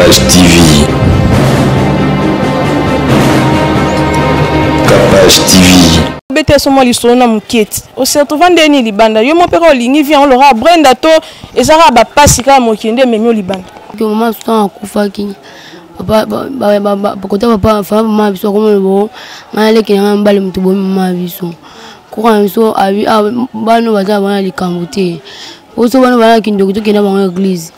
Capage TV. Capage TV. Bete somo lisolo na muketi. O se retrouve ndeni libanda. Yo mo peka olingi vient on l'aura Brenda to ezara ba pasika mokende memi libanda. Que maman soit akufaki. Papa kota papa fa mama biso comme le bon. Ngale ke ngambale mtubo mama biso. Kwa biso abi bano baza bana likambote. Oso bana bana kindoki to kena ba église.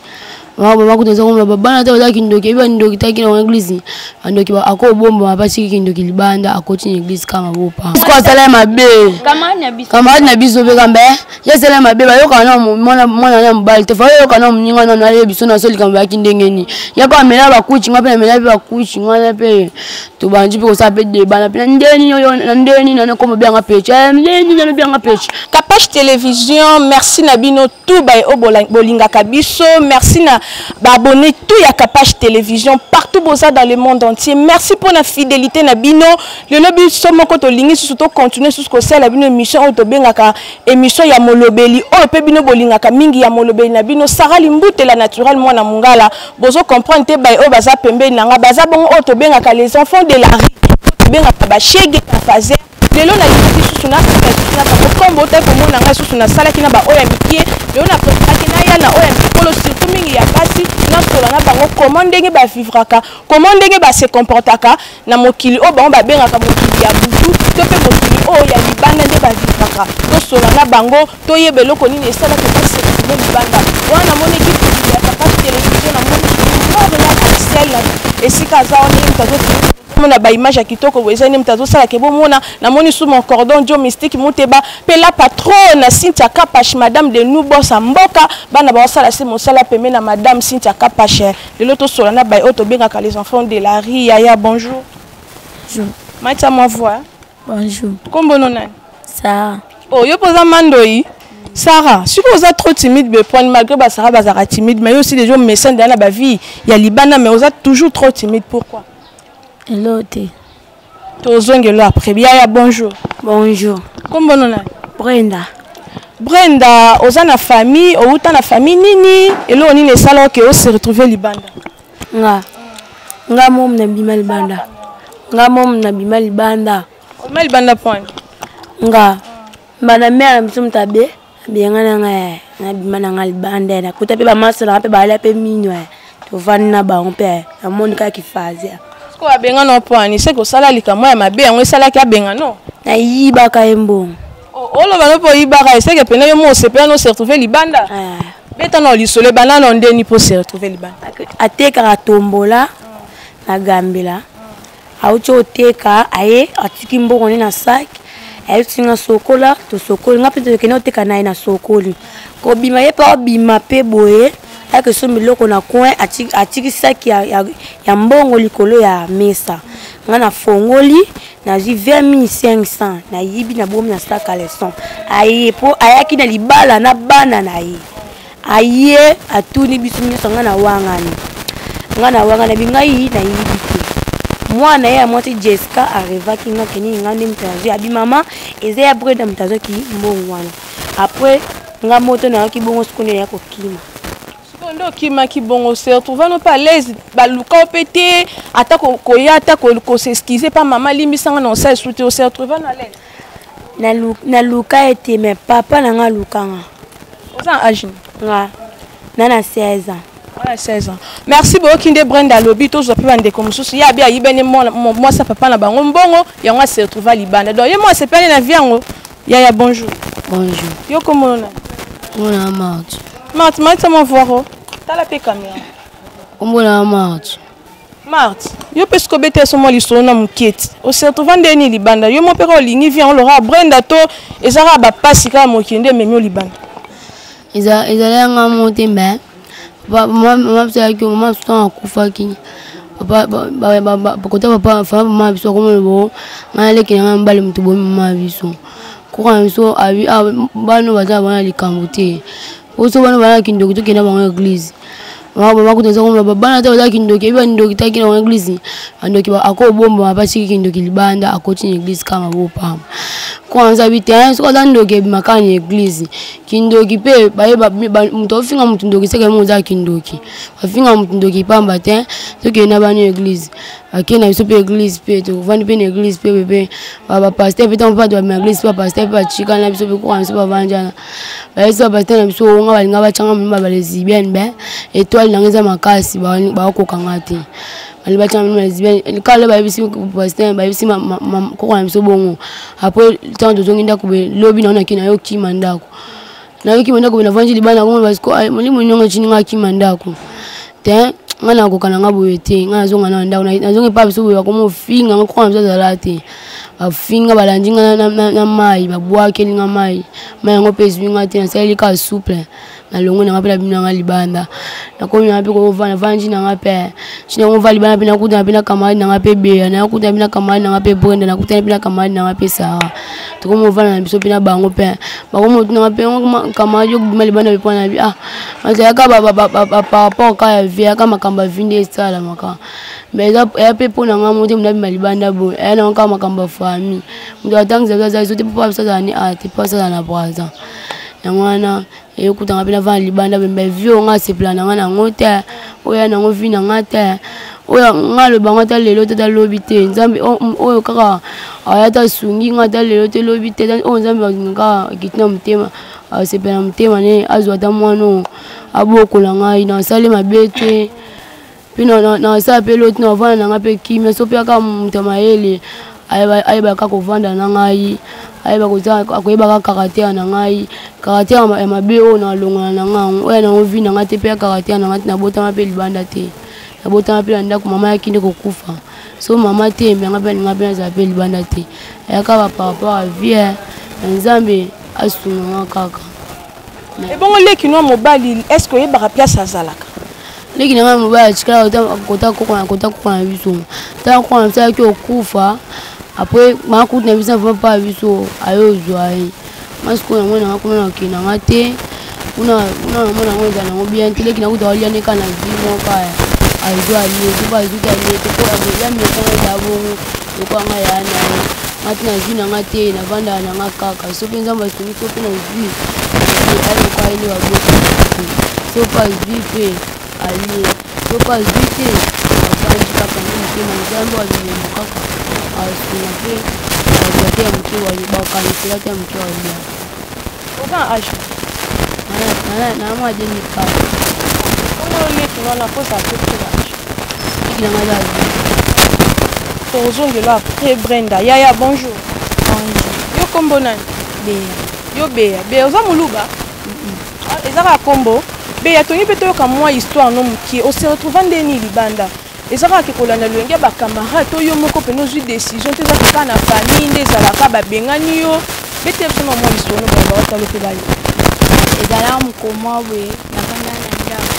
Mama kutoza comme bana ta baza kindoki ba ndoki ta kena ba église. Andoki ba ako bomba mapasi kindoki libanda akoti église kama bopa. Kwa sala mabe. Kamani na biso be kambe. Ya sala mabe ba yo kana mona na mbali te fa yo kana mninga na na biso na soli kamba kindengeni. Ya kwa mena ba kuchi ngape mena ba kuchi ngana pe. To banji pe ko sa pe de bana pe ndeni yo ndeni na ko mbianga peche. Ndeni na mbianga peche. Capage télévision, merci Nabino tout bay o bolinga kabiso, merci na ba abonné tout ya Capage télévision partout boza dans le monde entier. Merci pour la fidélité Nabino. Le lobby somo ko to lingi surtout continuer sur ce que c'est la bino émission o to bengaka émission ya molobeli o pe bino bolinga ka mingi ya molobeli Nabino Sarah Limbute la naturel moi na mungala bozo comprendre te bay o baza pembe nanga baza bon o to bengaka les enfants de la rue to bengaka ba shege ka fazer lelo na yiki susuna ka kombo te ko mona nga susuna sala kina ba oya mikie lelo na préparé na ya na oya mikolo surtout mingi ya basi na sola na bango comment ndenge ba vivraka comment ndenge ba se comportaka na mokili o bango ba bengaka mokili ya butu to pe mokili o ya libanda nde ba vivraka to sola na bango to yebelo ko nini esala ke ba se libanda wana moni ki ya Capage télévision na moni mort na Axel esika za on ni mtazo mona ba image kitoko wezani mtazo sala ke bomona na moni sous mon cordon dio mystique muteba pe la patronne Cynthia Capage madame de nous bossa mboka bana ba sala se mosala peme na madame Cynthia Capage de l'autre sola na ba auto benga ka les enfants de la rue ya bonjour. Bonjour. Macha ma voix. Bonjour. Kombo nona Sarah. Oh yo posa mandoi Sarah, si vous êtes trop timide, malgré que Sarah bazara timide, mais aussi des gens médecins dans la vie, il y a Libana, mais vous êtes toujours trop timide. Pourquoi? Hello, t'es. Tozongelo après. Bien, bonjour. Bonjour. Comment on a? Brenda. Brenda, aux na famille, au temps la famille nini, et là on est les salons qui se retrouver Libanda. Nga mom na bima Libanda. Nga mom na bima Libanda. Comment Libanda point? Nga bana mère msum tabe. Bien na bima na Libanda na kuta pe ba masala pe ba la pe minyo. To vanna ba on pe na monika ki faze. Ko abenga no point, c'est que sala likamo ya mabe, on sala ki abenga no. Na yiba ka embo. Oh lo ba no po yiba ka, c'est que pena yo mo se pe no se retrouver Libanda. Beta no lisole banana ndeni po se retrouver Libanda. Ateka tombola na gambela. Aucho teka aye atiki mbongo na sac. Elle tinga sokola to sokoli nga pete ke no teka na sokoli ko bima ye pa bima pe boye ake so miloko na coin atiki saki ya mbongo likolo ya mesa nga na fongoli na ji 20500 na yibi na bomi na sac à leçon aye po ayaki na libala na bana na ye aye atuni bisu nyonso nga na wangana bingai na yibi moi na ya moti Jessica arriva ki nga keni nga ndimtazo abi mama eze ya Brenda mtazo ki mbongo wana après nga moto na ki bongo skone ya ko kima ndo kima ki bongo se retrouver no pas l'aise ba luka opete ata ko ya ata ko se excuser pas maman limisanga non ça souté se retrouver na l'aise na luka ete mais papa na nga lukanga oza âge nga na 16 ans. Voilà, 16 ans. Merci beaucoup Kinde Brenda Lobi to zo pe bande comme souci ya bia yibene moi ça papa na bango mbongo ya nga se retrouver Libanda. Donc moi c'est pas na viango. Ya bonjour. Bonjour. Yo comment on a Marthe. Marthe ça m'envoie. T'as la pe caméra. Comment on a Marthe. Marthe. Yo pesco bete somo lisolo na muketi. O se retrouver ndeni Libanda. Yo mo pe ko lingi vient on l'aura Brenda to ezara ba pasika mokinde memi Libanda. Ezala nga monte mbe. Maman c'est que maman sont akufaki papa kota papa fa maman biso comme le bon ngale ke ngambale mtubo maman biso kwa biso abi bano baza bana likambote oso bana bana kindoki to kena bango église mama kutenza ngoma babana ta bazaki ndoki iba ndoki taki na église andoki ako bomba mapasi kindoki libanda akoti église kama bopama kwanza bite so ka ndoki makani église kindoki pe ba mto finga mtu ndoki seka moza kindoki afinga mtu ndoki pamba te to ke na bani église akena biso pe église pe to vandi pe église pe bebe ba pasteur pe tampa to ba église pa pasteur pa chika na biso pe ko biso ba vanjana ba biso pasteur na biso nga balinga ba changa mimba ba lesbienne be étoile nangeza makasi ba ko kangati ali ba changa mimba lesbienne kale ba biso pasteur ba biso ko na biso bongo après tant de zonginda ko be lobi na kina yo kimandako na yo kimandako na vanjili bana ko ba ko mulimu nyonga chini nga kimandako te ngana ko kana ngabo yete ngana zonga na ndao na zonga pa biso ba ko mo finga ngako na biso zalati afinga balandinga na mai babwa kelinga mai ngo pesi binga te na sali ka souple na longo na ngapela binanga libanda na komi na pe ko vana vanji na ngape chine ngo vali bana pe na kuta pe na kamari na ngape be na kuta pe na kamari na ngape brenda na kuta pe na kamari na ngape sara to ko mo vana na biso pe na bango pe ba ko mo na ngape kamari yo bima libanda pe pona bi asa ka pa rapport ka ya via ka makamba vinde sala maka mais ya pe pona ngamo te mna bima libanda bo na ka makamba famille ndo atangza za zote papa sa ni ati pasa na braza yangwana ekutanga pena vana libanda bembe vio nga se plana nga na ngota oya na ngovi na ngata oya ngalo bangata lelo tata lobi te nzambe oyo kaka ayata sungi ngata lelo te lobi te o nzambe nga kitina mutema se pena mutema ne azwa ta mwano abokola ngai na sale mabete pina na sa pelo tina vana nga pe kimia so pia ka mutamayele aiba ka kovanda na ngai aiba kuza akoyeba ka karatea na ngai karatea ya mabeo na longa na ngango oya na ovi na ngate pe karatea na ngate na bota mape libanda te na bota mape landa ko mama yakinde kokufa so mama te mbenga pe ngape za pe libanda te ya ka ba papa vie nzambe asunga kaka et bon leki no mobali est-ce que yeba place azalaka leki na mobali chikala kota ko na biso ta ko na sa ki okufa après ma coûte na bisa va pas biso ayo joai masko na mwana ko na kina ngate una mwana ngeza na bien tele kina kuta walia ne kana vimo kaya ayo ali kuba zuta ni ko ya mi ko na bongo ko nga yana ngati na zina ngate na vanda na ngakaka so penza mbasini so pena zi ayo kwa ile wa boka so pas vite ali so pas vite afanji kaka ni kina nzambo alimbuka asinape azate ya mke wa libaka nisirate ya mke wa libaka oka âge na mwa jeni ka ono leki wana posa pepe âge ikina ngala tozongelo après Brenda yaya bonjour yo kombo nani yo Bea oza moluba ezaka kombo Bea tongi pe toyoka mwa histoire no mukie on se retrouve ndeni libanda ezaka ke kolanda lwenge ba camarade to yo moko pe nozwi décision te ezaka ka na famille nde ezalaka babengani yo bete biso na mwa histoire no baba otalopela yo ezala mukoma we na bana na ndako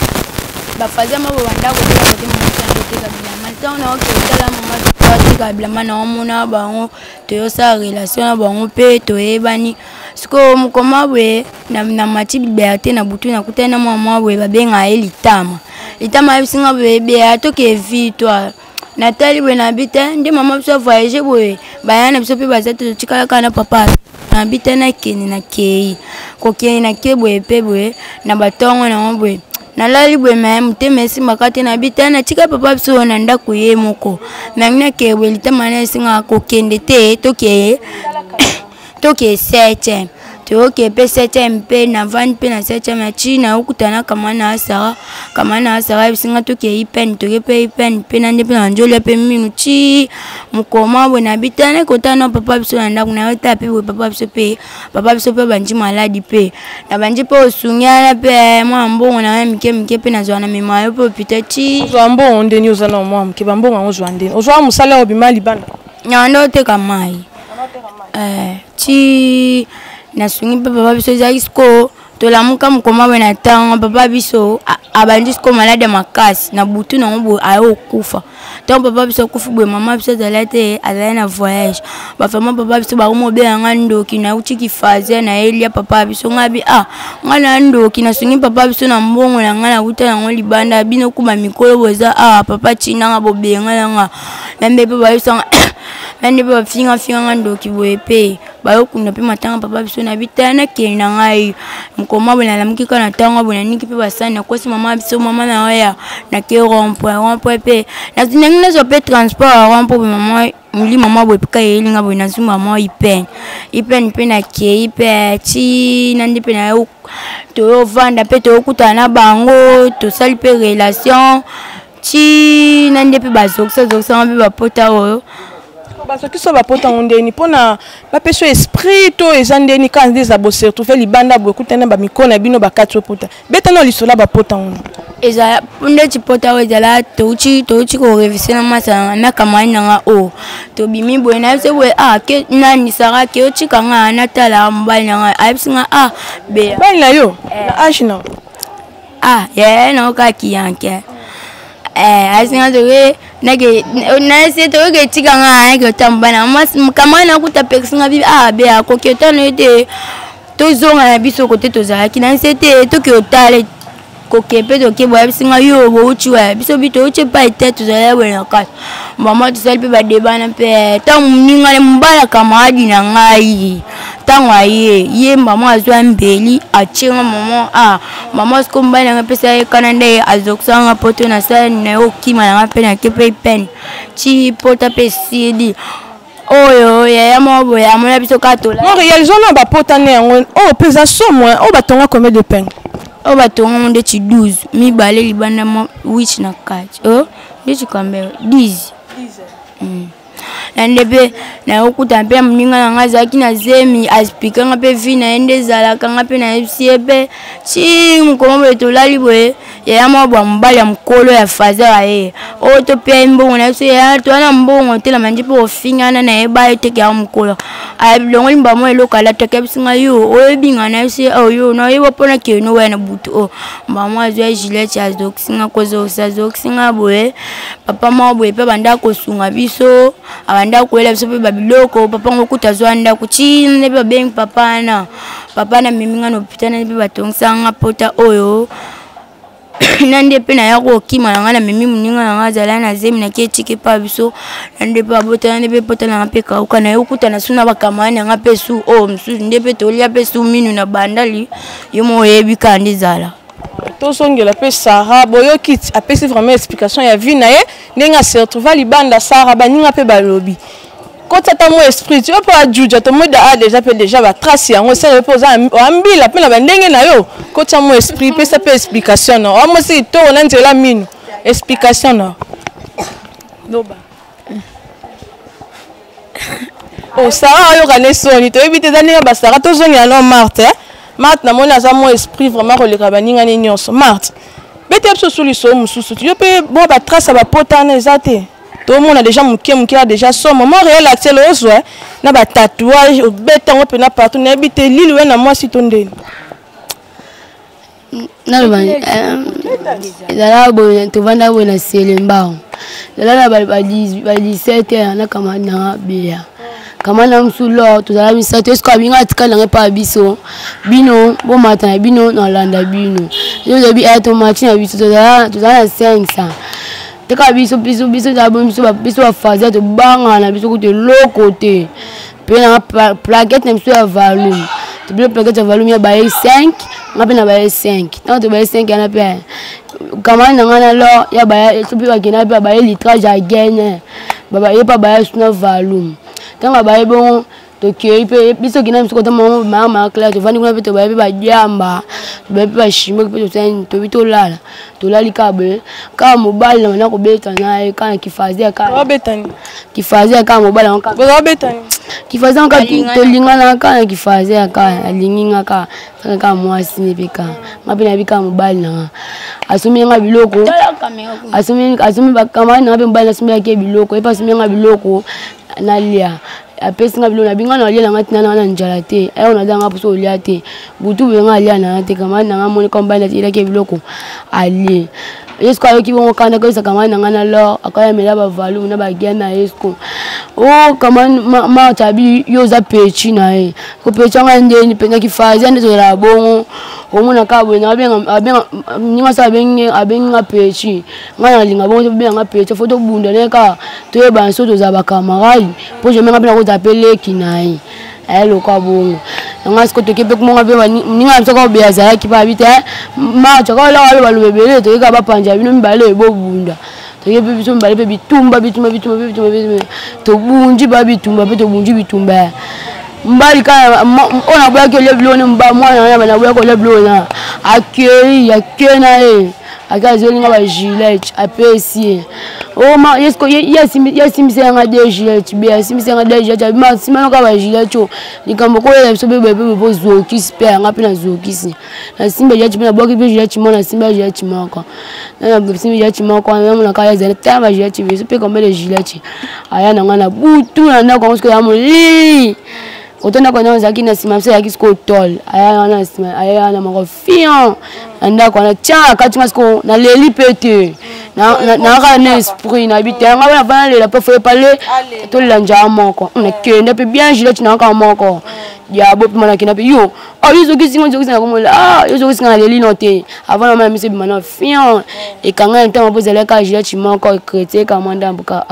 bafaza mabo bandako te bakote mwana te bilama ntango na okotala mama totika bilama na omona bango toyosa relation na bango pe toyebani siko mukoma we na mati liberté na butu na kutana mwa we babenga elitama itama bisinga bebe atoke victoire natali we na bita ndi mama biso voyager boye bayana biso pe bazate tikala kana papa na bita na keni na kei ko keni na kebwe pe boye na batongo na boye na lali boye ma mutemesi makate na bita na tika papa biso na ndako ye moko mangina kebwe litama na singa ko kende te toke sete toke pe sete mpe na van pe na sete machi na ukutana kama na asara bisinga toke ipen toke pe ipen pe na ndepe na njole pe minu chi mukoma bona bitane kotana papa biso na ndaku na yota pe papa biso pe banji maladi pe na banji pe osunyala pe mwa mbongo na mike pe na zwana memayo pe pitati zwa mbongo ndeni ozana mwa mke bambongo ozwa ndeni ozwa musala obima libanda nyando te kamai chi na sungi pe papa biso za isko tolamuka mukoma we na tanga papa biso abandi ko malade makasi na butu na ngo ayo kufa donc papa biso kufa bwe mama biso zalate azala na voyage ba fama papa biso ba mo be ngando kina uchi kifaze na elia papa biso ngabi ngana ndo kina sungi papa biso na mbongo na ngana uta na ngo libanda bino kuma mikolo boza papa china ngabo be ngana nambe papa biso nande ba finga ngando kiboepe bayo kuna pe matanga papa biso na bitana kena ngai mukoma bona la mukika na tanga bona niki pe basana kosi mama biso mama na oya na ke rond-point pe na zinengina zo pe transport rond-point mama muli mama bo pika yelinga bona zuma mama ipen pe na ke ipe chi nande pe na to vanda pe to kutana bango to sali pe relation chi nande pe bazoksa pe bapota oyo basoki so bapota ndeni pona bapeso esprit to ezandeni quand des abosser to fait libanda bo kutana ba mikona bino bakati opota betana lisola bapota ngono eza punde chipota wezala to uchi ko reviser na masa na kamani nga to bimi bo na se we ke nani sara ke uchi kanga na tala mbali nga abisinga be bali na yo na ashina ye na ka kiyanke asinga doge nage na se to ke tika nga ke tambana mas kamana kutapekinga bibi be akoketa no ete to zonga na biso kote to zaki na se te to ke otale kokepe to ke boya bisinga yo bo uchiwa biso bito uche pa ite to zala wena ka mama to salpe ba debana pe ta mninga le mbala kamadi na ngai tangwa ye mama azwa mbeli achenga mama sko mbala nga pesa ye kanande azoksanga poto na sala na okima na pe na kepe pen chi pota pe sidi oyo ya mobo ya mona biso katola non réalisons na ba pota ne yango pesa somo batonga combien de pain batonga monde chi 12 mi bale libanda mo which na catch ndichi kambe 10 Nandebe na ukuta mpe mninga na ngazaki na zemi aspika ngape vina ende zala kangape na siebe chi mkomo beto laliboe ya mabwa mbali mkolo ya fazara to pe mbongo na so ya to na mbongo tela manjipo ofingana na eba eteke ya mkolo longo limba mo elokala teke bisinga yo oyebinga na so yo no yebo pona ke no wena butu mama azwa gilet ya zoxinga kozo sa zoxinga boe papa mabwe pe banda kosunga biso abanda kuela biso pe babiloko papa ngokuta zwanda kuchine pe beng papa na miminga no pitana pe batongsa pota oyo nande pe na yako kima na ngana mimi muninga na ngazala na zemi na ketike pa biso nande pe abota nande pe pota na pe kauka na yokuta na suna bakamani nga pe su msu nde pe tolia pe su minu na bandali yomo yebika ndizala to songela pe Sarah boyoki apesi vraiment explication ya vie na ye ndenga se retrouver libanda Sarah baninga pe balobi quand ta mo esprit tu pas juge to mo da déjà ba trace yango se repose ambila pe na bandenge na yo quand ta mo esprit pe ça pe explication no mo si to na nzela minu explication no loba Sarah yo kana soni to ebite zaninga ba Sarah to zonga no Marthe Marthe na mona za mo esprit vraiment releka baninga ni nyonso Marthe bete biso solution mususu tu pe bon ba trace ba potana ezate tout le monde a déjà muke a déjà son moment réel actuel ozo na ba tatouage au beta on peut na partout na habite l'île ou na moi si tonde na ba ezala bo to vanda bo na selemba ezala na ba 17 na kama na bia kama na msulo to zala misato esko abinga tikala nga pa biso bino bo mata bino na landa bino yo bi ato matina biso to zala 500 teka biso da biso ba fazer to banga na biso ko te lokote pe na plaquette na biso ya volume to bi plaquette ya volume ya ba 5 ngape na ba 5 tant to ba 5 na pe kama na ngana lo ya ba to bi ba kina pe ba litrage ya gagne baba ye pa ba na volume tanga ba bon to ke pe biso kina biso ko ta mama class to vani kuna pe to ba ba jamba ba ba shimo pe to sen to bito lala to lali kabe ka mobile na ko beta na e ka kifazia ka betani kifazia ka mobile on ka betani kifazia ka to lingana ka kifazia ka linginga ka mwasi ne peka ngapi na bika mobile na asumi nga biloko asumi ba kamani na be mobile asumi ke biloko e pa asumi nga biloko nalia apesi nga bilo na binga na lia na ngati na njala te ayo na danga poso lia te butu benga lia na te kama na ngamoni komba na tira ke biloko ali yesko ayo ki bongo kana ko kama na ngana lo akaya mela ba valu na ba gena yesko o kama ma tabi yo za pechi na e ko pecha nga ndeni penga kifazi ande to la bongo omuna kabo na abenga ninga sa abenga pechi ngana linga bongo benga pechi foto bunda neka to e banso to za ba camarade po je menga pena ko tapele kinai elo kwa bongo nga sko to kepe kumonga be ninga msoko be azala ki ba bite ma chaka la wale balubebele to ka ba panja bino mbale bo bunda to kepe biso mbale be bitumba to bunji ba bitumba pe to bunji bitumba mbali ka ona boya ke leblo ne mba mwana na boya ko leblo na akena e akazeli nga ba gilet apesi o ma yesko yesimisi nga de gilet be yesimisi nga de gilet ma simano ka ba gilet cho likambo ko ye so be bo zoki spe nga pina zoki si na simba gilet pina boki be gilet mo na simba gilet moko na simba gilet moko na ka yazela ta ba gilet be so pe comme les gilet aya na nga na butu na ko sko ya moli otona ko na zaki na simamse ya kisko tol aya na mako fion anda ko na tia kati masko na leli pete na ka na esprit na bitanga na bana le la pe faut parler to lanja moko na kende pe bien gilet na ka moko ya bo mana kina pe yo yo zo na ko la yo zo na leli note avant na mise bi mana fion e kanga ntama pozela ka gilet moko krete ka manda mbuka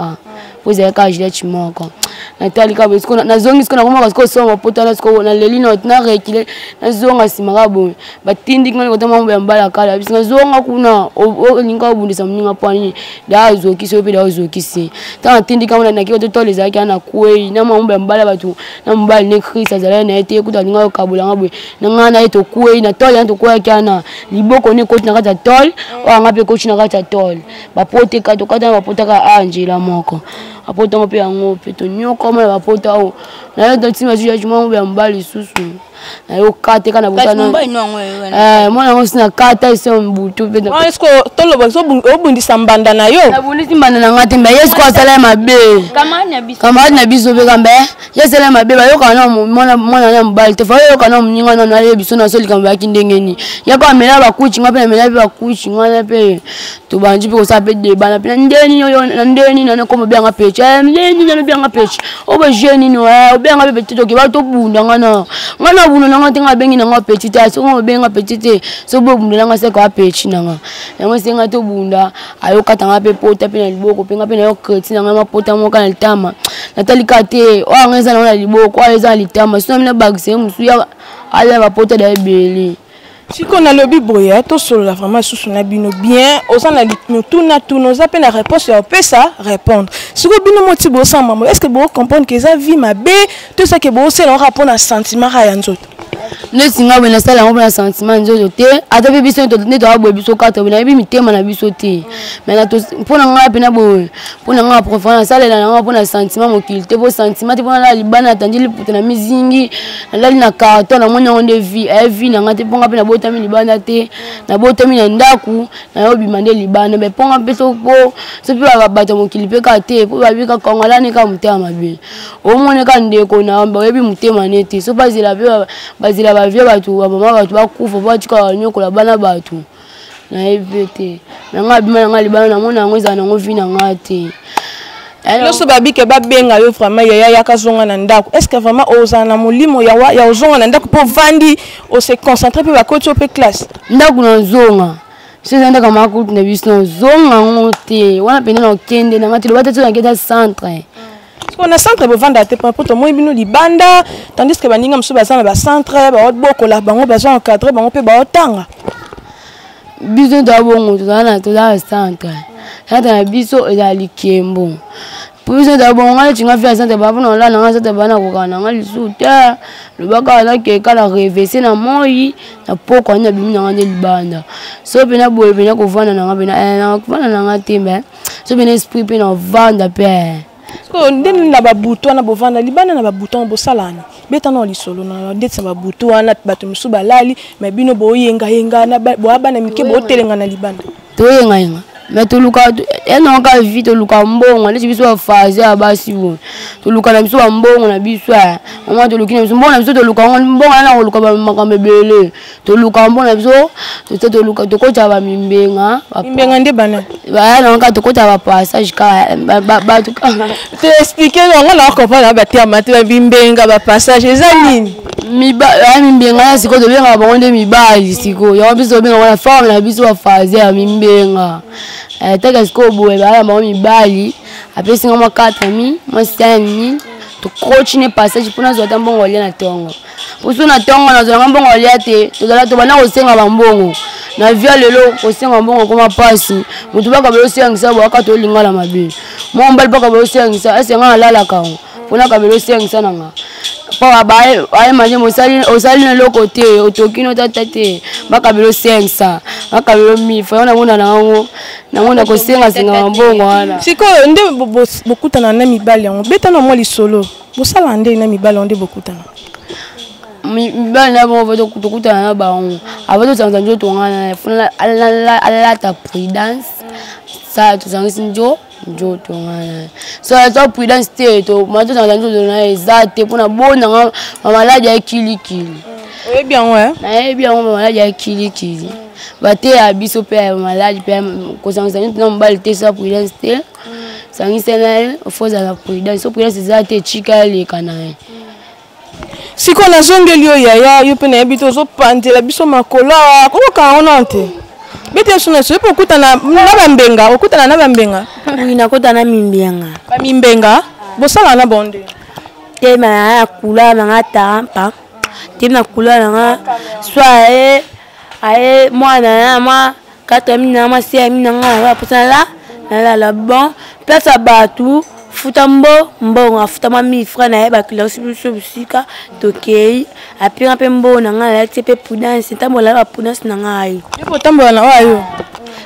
pozela ka gilet moko Natali ka besko na zongi sko na komaka sko songa potana sko na leli na tina rekile na zonga simaka bo batindi ngani ko tama mbe mbala kala bisinga zonga kuna o linga obundisa mninga pani da zoki so pe da zoki si ta tindi kama na kiyo to les aki na kwei na mbe mbala batu na mbali ne krisa zala na ete kuta linga kabula ngabwe na ngana eto kwei na tol to kwei kana liboko ne koti na kata tol o ngape koti na kata tol bapote ka to kata bapota ka anjela moko apota ngope yango pe to nyoko ma bapota o na yo tima ju juma mbe mbali susu na yo kate kana butana mwana ngo sina kata iso mbutu pe esko tolo ba so obundisa mbanda na yo na bundisi mbanda na ngate mbe yesko asala mabe kama na biso be kambe yesala mabe ba yo kana mwana na mbali te fa yo kana mnyinga na le biso na soli kamba kindengeni ya kwa mela ba kuchi ngape na mela ba kuchi ngana pe to banji pe ko sa pe de bana pe ndeni yo ndeni na ko mbe nga pe ndeni na mbe nga pe o ba jeni no o be nga pe to ke ba to bunda ngana buno na ngatenga bengi na nga petite aso ngo benga petite so bo bunda nga se ka pechi na nga ngo senga to bunda ayo katanga pe pota pe na liboko pe nga pe na yo kreti na nga mapota mo kana litama natali kate o ngeza na liboko o eza litama so na bagse musu ya ala ba pota da ebeli siko na lobi boya to solo la vraiment sous na bino bien oza na tuna oza pe na réponse ya pesa répondre siko bino moti bo sa maman est-ce que bo comprendre que ça vie mabe tout ça que bo c'est on rapport na sentiment ya nzoto ne singa bena sala ngo na sentiment nzoto te ata pe biso to ne to abo biso kata bena bi mitema na biso te mais na to pona nga pe na bo pona nga profond sala na nga pona sentiment mokilité bo sentiment te pona la libana tandili puta na mizingi na na carton na mona onde vie na nga te ponga pe na botami libana te na botami na ndaku na yo bimande libana mais ponga pe so po so pe ba bato mokilipe ka te po ba bika kongola ne ka mutema mabe o mone ka ndeko na ba yebi mutema nete so bazila pe bazila ba vie batu ba mama batu ba kufa ba tika nyoko la bana batu na evete na nga bima nga libana na mona ngo za na ngo vina ngate loso babi ke ba benga yo vraiment ya kazonga na ndako est-ce que vraiment ozana molimo ya ozonga na ndako po vandi o se concentrer pe ba kocho pe classe ndako na zonga c'est ndaka makutu na biso zonga ngote wana pende na okende na ngati lobata tso ngeta centre on a centre pour vendre tes propres moi bino libanda tandis que baninga mso bazana ba centre ba boko la bango bazana encadrer bango pe ba otanga biso dabongo tozana toza centre hata na biso ezali kembo biso dabongo ngala tinga fi centre ba bona la nga centre bana ko kana ngali suta lobaka la ke kala reverser na moi na poko anya bimi na ngande libanda so bena boye bena ko vana na ngabena na ko vana na ngatembe so bena esprit pe na vanda pe ko ndeni na babuto na bovanda libana na babuto bo salana beta na lisolo na ndetsa babuto na bato msuba lali mais bino boyenga na bo abana mike bo telenga na libanda toyenga mais toluka eno ka vie toluka mbongo neti biso bafaze abasi bo toluka na biso mbongo na biso mama toluki na biso mbongo na biso toluka mbongo na koluka ba makambe bele toluka mbongo na biso toluka tokota ba mimbenga nde bana ba na ka tokota ba passage ka ba te expliquer ngo na comprendre ba terme te ba mimbenga ba passage eza nini mimbenga siko to benga bango nde mibali siko yo biso benga wana forme na biso bafaze ya mimbenga taka siko boye ba bango mibali apesi ngoma 4000 moi 5000 to continuer passage pour nazo ta mbongo lia na tongo puso na tongo nazo na mbongo lia te to dala to bana ko senga ba mbongo na via lelo ko senga mbongo koma pasi mutu baka belo sengisa bo aka to lingala mabe mo mbali baka belo sengisa esenga lala kawo pona ka belo sengisa nanga pa ba maje osali na loko te otokino tatate baka belo sengisa baka belo mi fa na mona ko senga senga mbongo wana siko nde bokutana na mibali yango betana mo lisolo bosala nde na mibali onde bokutana mibali na bon voto kutana na baon avoto tsanza njoto ngana funa ala ta prudence ça tu sangisi njoto ngana so ta prudence te to mato tsanza njoto na exact pona bona nga maladi ya kilikili oye bien ouais na bien maladi ya kilikili bate ya biso pe maladi pe ko sangisa njoto na mbali te sa prudence te sangisa na foza la prudence so prudence exact chika le kana siko na zongeli oyo yaya yo pe na yebi to zo pandela biso makola ko ka onante bete sona so po kutana na bambenga okutana na bambenga ina kutana mimbenga ba mimbenga bosala na bonde te ma kula na tampa te na kula na swa mwana na ma 4000 na ma 5000 na posala na la bon pesa batu futambo mbongo afutama 1000 francs na yeba kilo subusika tokei apira pe mbona ngala tepe prudence tambola ba prudence na ngai yepo tambola na wayo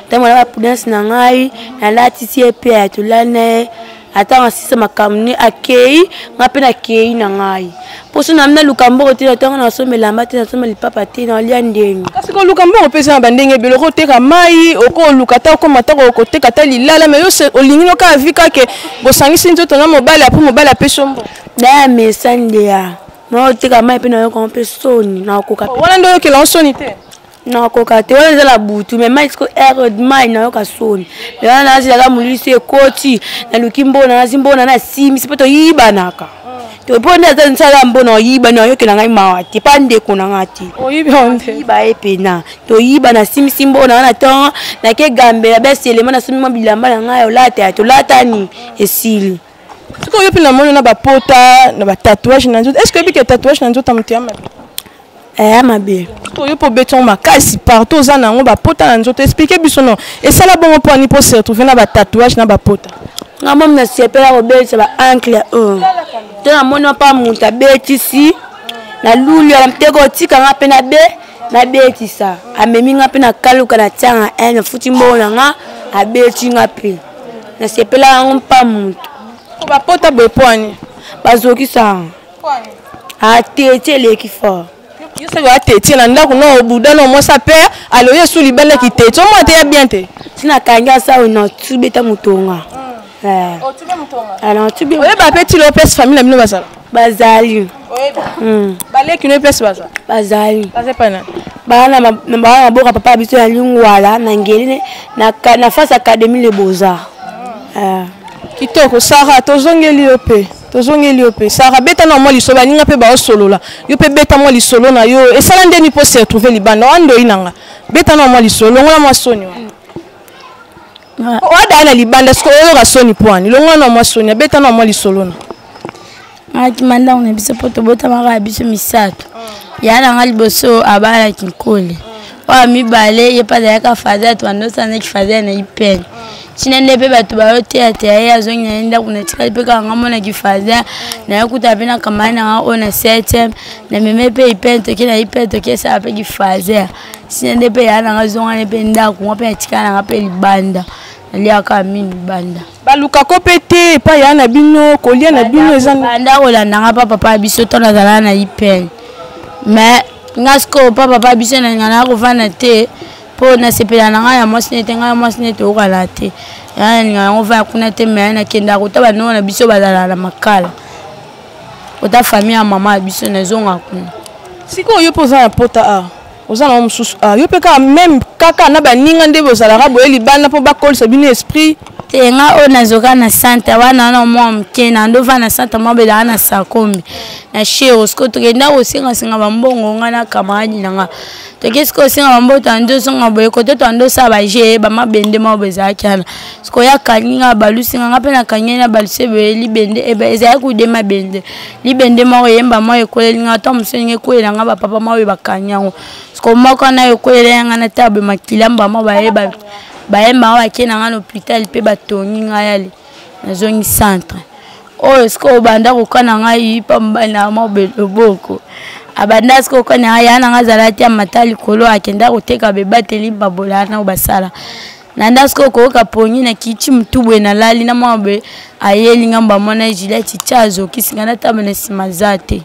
tambola ba prudence na ngai na lati tie pe atulane atanga sisa makamni akei ngape na kei na ngai poso na mna lukambo te tanga na somela mbate na somela papa te na lia ndenge kasi ko lukambo pesa na bandenge beloko teka mai oko lukata ko matako ko teka ta lilala me yo olingino ka vika ke bosangisi nzoto na mobile apu mobile apesombo da mesande ya no teka mai pe na yo ko pesoni na ko ka wana ndo yo ke la soni te na ko ka te wana la butu me mai ko error mai na yo ka soni ya na zila mulisi ekoti na lukimbo na zimbona na simi sipoto yibanaka to ponda za nsala mbona yiba na yo ke na ngai mawati pande kuna ngati oyibi onde yiba epena to yiba na simi simbona na tonga na ke gambe ya besele mana simi mabilamba na ngai olata to latani esili siko yo pina mono na ba pota na ba tatouage na nzoto est-ce que bi ke tatouage na nzoto mutiama mabe to yo po beton makasi partout za nango ba pota na nzoto expliquer biso non et ça la bon po ani po se retrouver na ba tatouage na ba pota ngamo na sepela ko betsa ba ankle tena mona pa muta betisi na lulu ya mtego tika ngape na betisa amemi ngape na kaluka na tanga ene futi mbona nga abeti ngape na sepela ngompa mutu ko ba pota bo poani bazoki sa atete leki fort yo se va tete na ndako no obuda no mo sa père alo yesu libele ki tete o mo te ya bien te sina kanga sa no tubeta mutonga o tube mutonga alors tube oye ba petit lopes famille na bino basala bazali oye bale ki no pes basala bazali base pana bana boka papa biso ya lingwala na ngeli na face académie le Beaux-Arts kitoko Sarah tozongeli yo pe Sarah beta na mo lisolo baninga pe ba osolola yo pe beta mo lisolo na yo esala ndeni po se retrouver libanda ando inanga beta na mo lisolo ngona mo soni o ada na libanda sko yo ga soni poani lo ngona mo soni beta na mo lisolo na akimanda on biso poto bota maka biso misato yana ngali boso abala kinkole wa mibale ye pada yaka faza to andosa na kifaza na ipen chinende pe batu ba théâtre ya zongi na nda kuna tikali pe ka ngamona kifaza na yakuta pena kama na ona 7e na meme pe ipen to kina ipen to kesa pe kifaza chinende pe yana ngazonga ne pe nda ku pe tikana ngape libanda aliaka mini banda baluka ko pete pa yana bino kolia na bino ezana banda kolanda nga papa biso to na zala na ipen mais ngasko papa biso na ngana ko vana te po na sepela na nga ya mwasi nete okala te ya on va kuna te me na kenda ko ta bano na biso bazala na makala ota famille ya mama biso na zonga kuna siko yo poza na pota a ozana mususu a yo peka même kaka na baninga nde bozala rabo eli bana po bakolisa bino esprit te nga o nazoka na santa wana na mwa mke na ndova na santa mabela na sakombi na sheo sko to kenda osinga singa bambongo nga na kamadi na nga to kesko singa bambo tando songa boye ko to tando sa ba je ba mabende mabeza kana sko ya kaninga balusinga nga pe na kanyena balsebe libende eba eza ku de mabende libende ma yemba ma ekole nga to msenye ko nga ba papa ma we bakanyango sko moko na ekole nga na tabe makilamba ma ba eba baemba wa kena nga l'hôpital pe batoni nga yale na zongi centre o sko banda ko kana nga yipa mbana mobelo boko abanda sko kana ya na nga zalati ya matali kolo akenda koteka bebateli babolana obasala nanda sko ko ka poni na kichi mtubwe na lali na mabe ayeli ngamba mona jileti chazo kisinga na table na simazate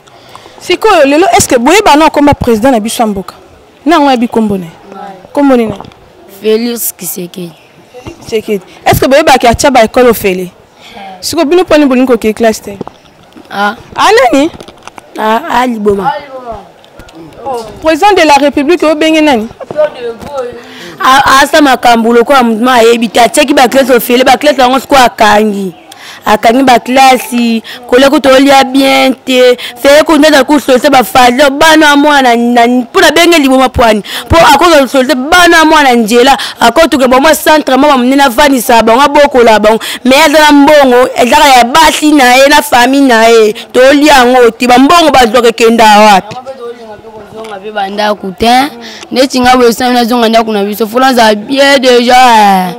siko lelo est-ce que boye bana comme président na biso mboka na ngo yabi kombone kombone na Félix Kisekedi. Est-ce que vous avez fait l'école au Félix? Si vous avez fait l'école classe, nani? Liboma. Président de la République, vous avez nani? Asa makambulo kwa mtuma ebita cheki ba classe au Félix, ba classe ngo kwa kangi. Akangi ba classe kole ko tolia bien te fe ko ndeza ku solse ba fazo bana mwana na puna benge liboma pwani po akozo solse bana mwana njela akoto ke boma centre mama mnina vani saba ngaboko la ba mais za mbongo ezaka ya basi na ye na famille na ye tolia ngo ti ba mbongo bazwa kenda wapi zonga pe banda kutin netinga bo sana zonga nda kuna biso fulanza bien déjà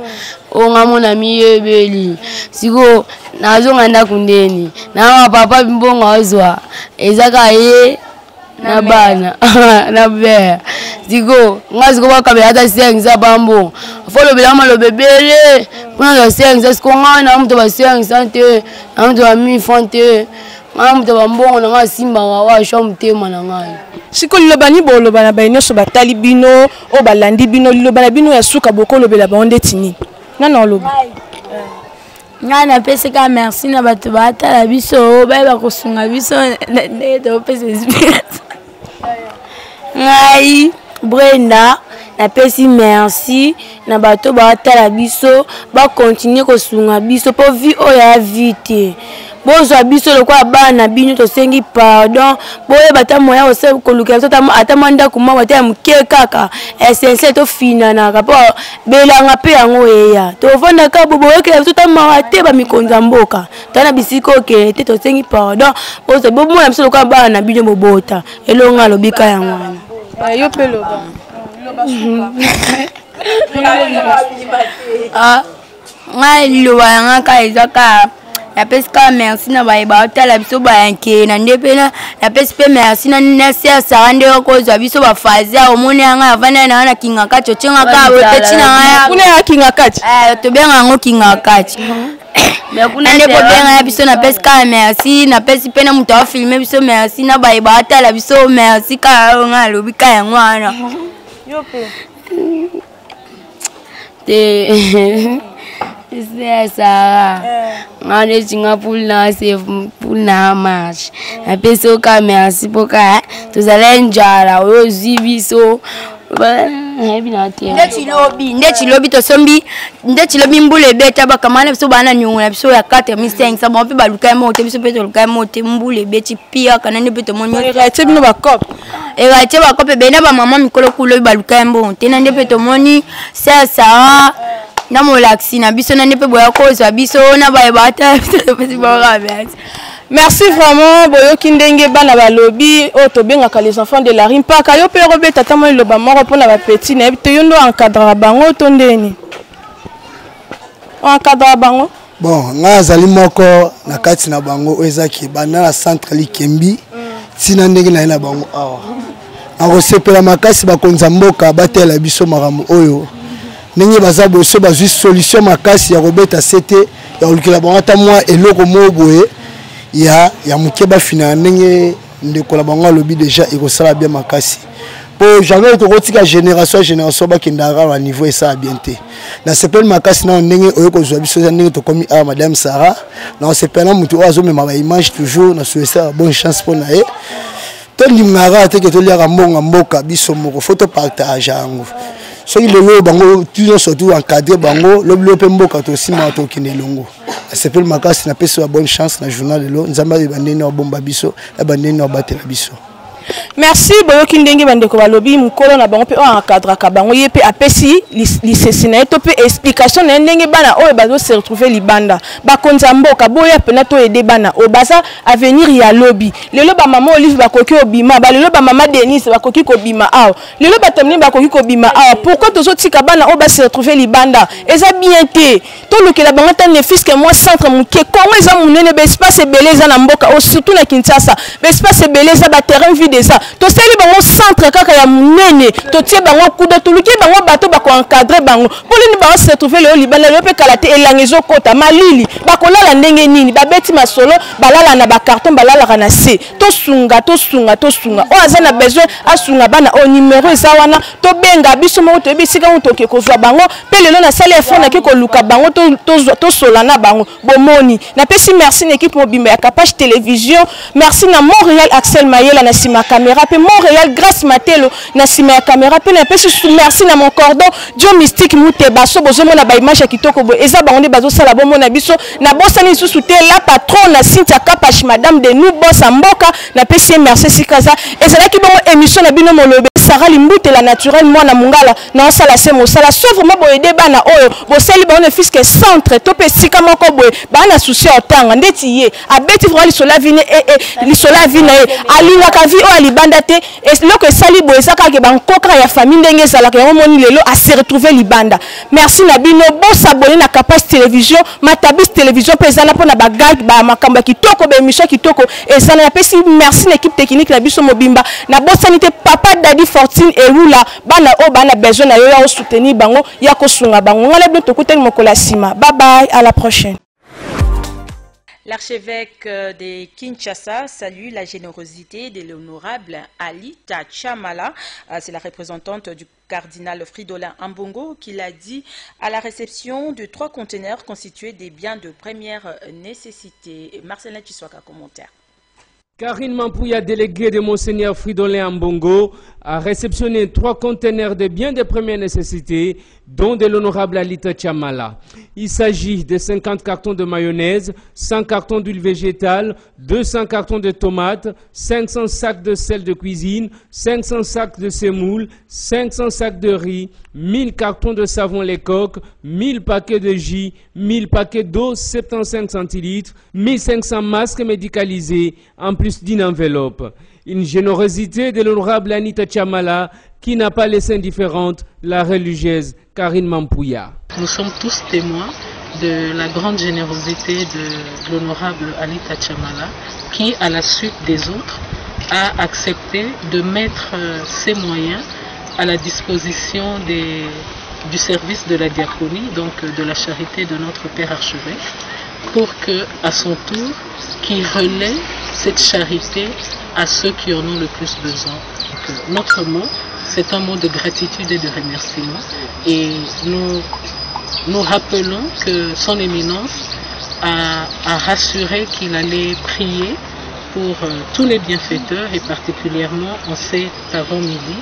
onga mona miyebeli siko nazonga nda kundeni na papa mbongo azwa ezaka ye na bana na be siko ngaziko bakabe hata senga bambo folo bilama lo bebele kuna za senga siko ngana mtu ba senga sante na mtu ba mi fonte mtu ba mbongo na ngasimba wa sho mtema na ngai siko lobani bolo bana baino so batali bino o balandi bino lobana bino ya suka boko lobela ba ondetini nana lobi ngana pese ka merci na bato batala biso ba kosunga biso de pese ngai Brenda na pesi merci na bato batala biso ba continuer kosunga biso po vi o ya vite bozo biso le kwa bana bino to sengi pardon boye bata moya o se koluka to atamanda kuma wata mke kaka essentiel to fina na ka po belanga pe yango eya to vonda ka bobo ke to tama te ba mikonza mboka tana bisiko ke te to sengi pardon bozo bobo moya biso le kwa bana bino bobota elonga lobika yango yo pelo ngai lo nga ka ezaka la pesca merci na ba tala biso ba yanke na ndepena la pespe merci na nese sarande ko zo biso ba fazia omoni nga avana na kinga kacho chenga ka bote china nga kuna ya kinga kachi to benga ngo kinga kachi mais kuna ne ko benga biso na pesca merci na pesi pena muto wa filmer biso merci na ba tala biso merci ka nga lobika ya ngwana yo pe te c'est ça on est Singapour là c'est pour la marche un peu so ka merci pour ka tous allez njala ozibiso Ndechilobi to sombi ndechilobi mbule beta bakamana biso bana nyungula biso ya 4500 bon pe baluka mote biso pe to luka mote mbule beti pia kana ne beto monyo rete bino ba cop rete ba cop bena ba mama mikolo kulo baluka mbo tena nde beto moni sasa na molaxi na biso na nde pe boya kozwa biso na ba bata biso ba rabia. Merci vraiment boyoki ndenge bana balobi o to bengaka les enfants de la rime paka yo pe robe tata mo loba moko pona ba petit na to yondo encadre bango to ndeni encadre bango bon nga azali moko na kati na bango ezaki bana na centre likembi tina ndenge na bango awa ako sepela makasi bakonza mboka batela biso makambo oyo ndenge baza boso bazwi solution makasi ya robeta sete ya olukela bango ta mwa eloko moboye ya mukeba fina ndenge ndeko la bango lobi déjà ekosala bien makasi pour jamais tokotika génération bakendaka à niveau et ça bien te na sepel makasi na ndenge oyo kozwa biso ndenge to komi a madame Sarah na sepel mutu azo mema ba image toujours na souhaiter bonne chance pour nae to ndimara te ke to liaka mbonga mboka biso moko photo partage yango so il le bango toujours surtout encadrer bango loblo pe mboka to sima to kinelongo sepel makasi na pesa bonne chance na journal de lo nzamba bandeni na bomba biso e bandeni na batela biso. Merci boyoki ndenge bandeko balobi mukolo na bango pe o encadre ka bango yepe apesi lisesina to pe explication na ndenge bana oyo bazo se retrouver libanda bakonza mboka boya pena to aider bana o baza avenir ya lobby lelo ba mama Olive bakoki obima ba lelo ba mama Denise bakoki kobima aw lelo batamni bakoki kobima aw pourquoi tozo tika bana o ba se retrouver libanda eza bien te to lokela bango ta ne fils que moi centre muke kongo eza munene ba espace beleza na mboka o surtout na Kinshasa ba espace beleza ba terrain vide ça to seli bango centre kaka ya munene to tie bango kuda to luki bango bato ba ko encadrer bango polini ba se trouver le libala le pe kalate elangezo kota malili ba kolala ndenge nini ba beti masolo balala na ba carton balala na C to sunga o azana besoin asunga bana o numéro eza wana to benga biso mo to bisika mo to ke kozwa bango pe lelo na sala effort na ke ko luka bango to solana bango bomoni na pesi merci na équipe mobimba ya Kapage télévision merci na Montréal Axel Mayela na sima caméra pe Montréal grâce Matelo na sima ya caméra pe na pesi merci na mon cordon Dio Mystique Muteba so bozomo na ba image kitoko bo eza bango ne bazo sala bomo na biso na bosani susu te la patronne na Cynthia Kapage madame de nous boss mboka na pesi merci sikaza ezala ki bongo émission na bino molobe Sarah Limbute la naturelle moi na mungala na sala se mosala so vraiment bo aider bana oyo bo seli ba on fils que centre to pesi kama ko bo bana souci otanga ndeti ye abeti vraiment sola vine li sola vine alinga ka vi o alibanda te et loko sali bo esaka ke bankoka ya famille ndenge sala ke omoni lelo a se retrouver libanda merci na bino bo s'abonner na Kapage télévision Matabis télévision pezala pona ba gag ba makamba kitoko ba émission kitoko ezana na pesi merci na équipe technique na biso mobimba na bo sanité papa Daddy Fortune et Lula bana o bana besoin na yo ya soutenir bango ya ko sunga bango ngala bino tokuteli mokola sima bye bye à la prochaine. L'archevêque de Kinshasa salue la générosité de l'honorable Alita Chamala. C'est la représentante du cardinal Fridolin Ambongo qui l'a dit à la réception de 3 conteneurs constitués des biens de première nécessité. Marcelin Chiswaka, commentaire. Karine Mampouya, délégué de Monseigneur Fridolin Ambongo, a réceptionné 3 conteneurs de biens de première nécessité, dont de l'honorable Alita Chamala. Il s'agit de 50 cartons de mayonnaise, 100 cartons d'huile végétale, 200 cartons de tomates, 500 sacs de sel de cuisine, 500 sacs de semoule, 500 sacs de riz, 1000 cartons de savon Lecoq, 1000 paquets de jus, 1000 paquets d'eau 75 centilitres, 1500 masques médicalisés, en plus d'une enveloppe. Une générosité de l'honorable Anita Chamala qui n'a pas laissé indifférente la religieuse Karine Mampouya. Nous sommes tous témoins de la grande générosité de l'honorable Anita Chamala qui, à la suite des autres, a accepté de mettre ses moyens à la disposition du service de la diaconie, donc de la charité de notre Père Archevêque, pour que, à son tour, qu'il relaie cette charité à ceux qui en ont le plus besoin. Donc, notre mot, c'est un mot de gratitude et de remerciement. Et nous rappelons que son éminence a rassuré qu'il allait prier pour tous les bienfaiteurs et particulièrement en cet avant-midi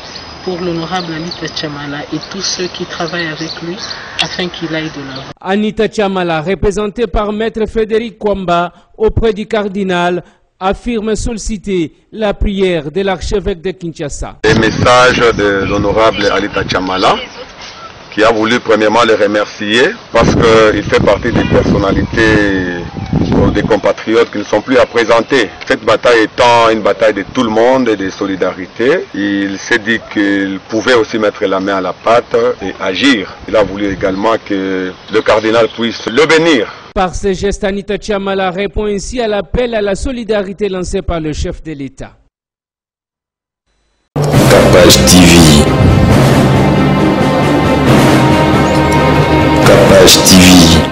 pour l'honorable Anita Chamala et tous ceux qui travaillent avec lui afin qu'il aille de l'avant. Anita Chamala, représentée par Maître Frédéric Kwamba auprès du cardinal, affirme solliciter la prière de l'archevêque de Kinshasa. Le message de l'honorable Alita Chamala, qui a voulu premièrement le remercier parce qu'il fait partie des personnalités des compatriotes qui ne sont plus à présenter. Cette bataille étant une bataille de tout le monde et de solidarité, il s'est dit qu'il pouvait aussi mettre la main à la pâte et agir. Il a voulu également que le cardinal puisse le bénir. Par ce geste, Anita Chamala répond ainsi à l'appel à la solidarité lancé par le chef de l'État. Kapage TV. Kapage TV.